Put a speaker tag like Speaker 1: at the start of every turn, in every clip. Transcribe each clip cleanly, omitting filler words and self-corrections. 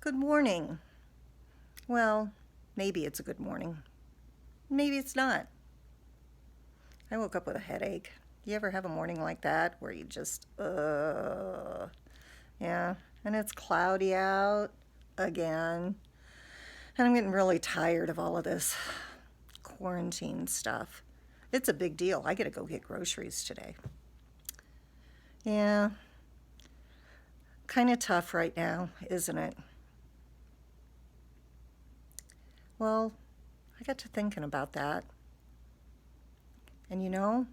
Speaker 1: Good morning. Well, maybe it's a good morning. Maybe it's not. I woke up with a headache. You ever have a morning like that where you just, yeah, and it's cloudy out again. And I'm getting really tired of all of this quarantine stuff. It's a big deal. I got to go get groceries today. Yeah, kind of tough right now, isn't it? Well, I got to thinking about that. And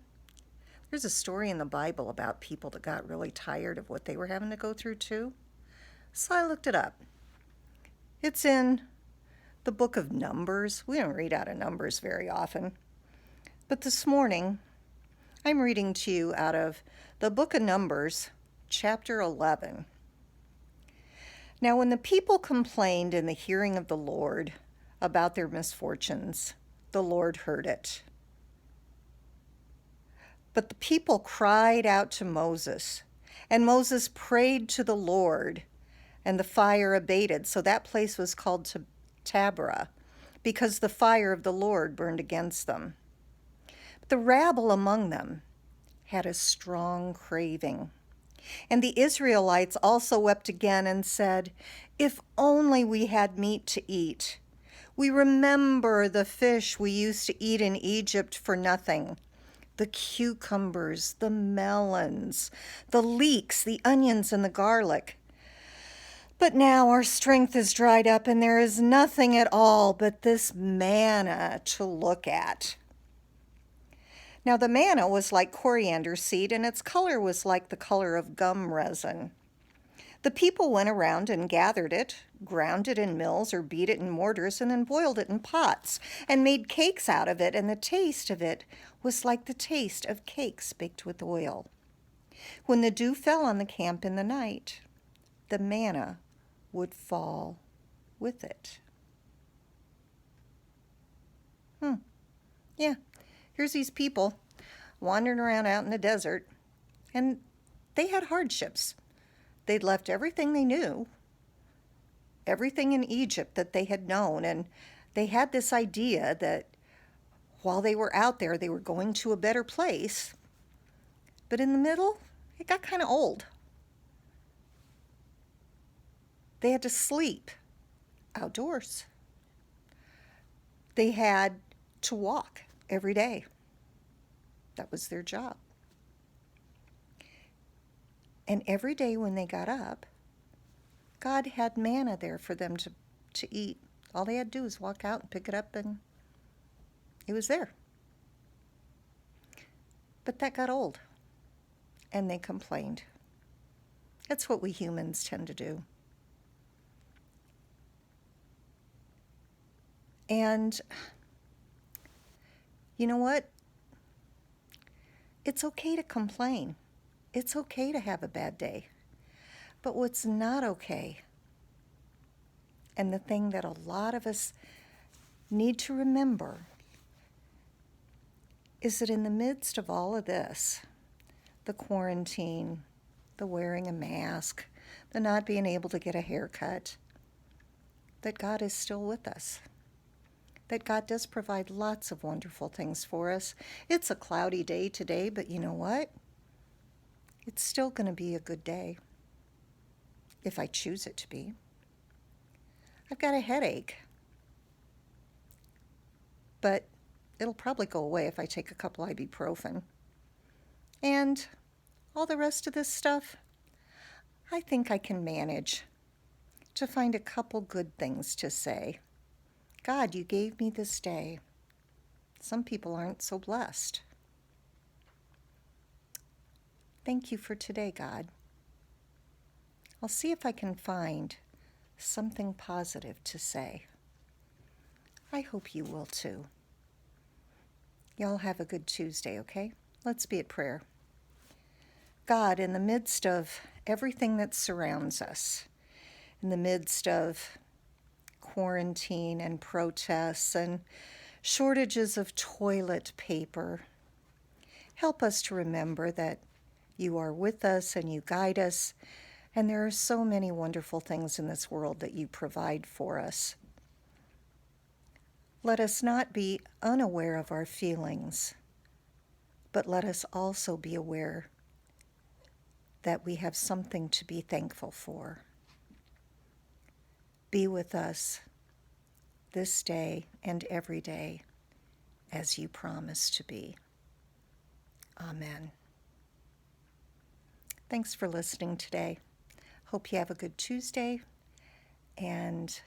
Speaker 1: there's a story in the Bible about people that got really tired of what they were having to go through too. So I looked it up. It's in the book of Numbers. We don't read out of Numbers very often. But this morning, I'm reading to you out of the book of Numbers, chapter 11. Now, when the people complained in the hearing of the Lord about their misfortunes, the Lord heard it. But the people cried out to Moses, and Moses prayed to the Lord, and the fire abated. So that place was called Taberah, because the fire of the Lord burned against them. But the rabble among them had a strong craving. And the Israelites also wept again and said, "If only we had meat to eat. We remember the fish we used to eat in Egypt for nothing. The cucumbers, the melons, the leeks, the onions, and the garlic. But now our strength is dried up, and there is nothing at all but this manna to look at." Now the manna was like coriander seed, and its color was like the color of gum resin. The people went around and gathered it, ground it in mills or beat it in mortars, and then boiled it in pots and made cakes out of it, and the taste of it was like the taste of cakes baked with oil. When the dew fell on the camp in the night, the manna would fall with it. Yeah, here's these people wandering around out in the desert, and they had hardships. They'd left everything they knew, everything in Egypt that they had known, and they had this idea that while they were out there, they were going to a better place. But in the middle, it got kind of old. They had to sleep outdoors. They had to walk every day. That was their job. And every day when they got up, God had manna there for them to eat. All they had to do was walk out and pick it up, and it was there. But that got old, and they complained. That's what we humans tend to do. And you know what? It's okay to complain. It's okay to have a bad day. But what's not okay, and the thing that a lot of us need to remember, is that in the midst of all of this, the quarantine, the wearing a mask, the not being able to get a haircut, that God is still with us. That God does provide lots of wonderful things for us. It's a cloudy day today, but you know what? It's still going to be a good day if I choose it to be. I've got a headache, but it'll probably go away if I take a couple ibuprofen. And all the rest of this stuff, I think I can manage to find a couple good things to say. God, you gave me this day. Some people aren't so blessed. Thank you for today, God. I'll see if I can find something positive to say. I hope you will too. Y'all have a good Tuesday, okay? Let's be at prayer. God, in the midst of everything that surrounds us, in the midst of quarantine and protests and shortages of toilet paper, help us to remember that you are with us and you guide us, And there are so many wonderful things in this world that you provide for us. Let us not be unaware of our feelings, but let us also be aware that we have something to be thankful for. Be with us this day and every day as you promise to be. Amen. Thanks for listening today. Hope you have a good Tuesday and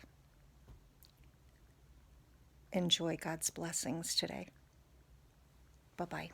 Speaker 1: enjoy God's blessings today. Bye-bye.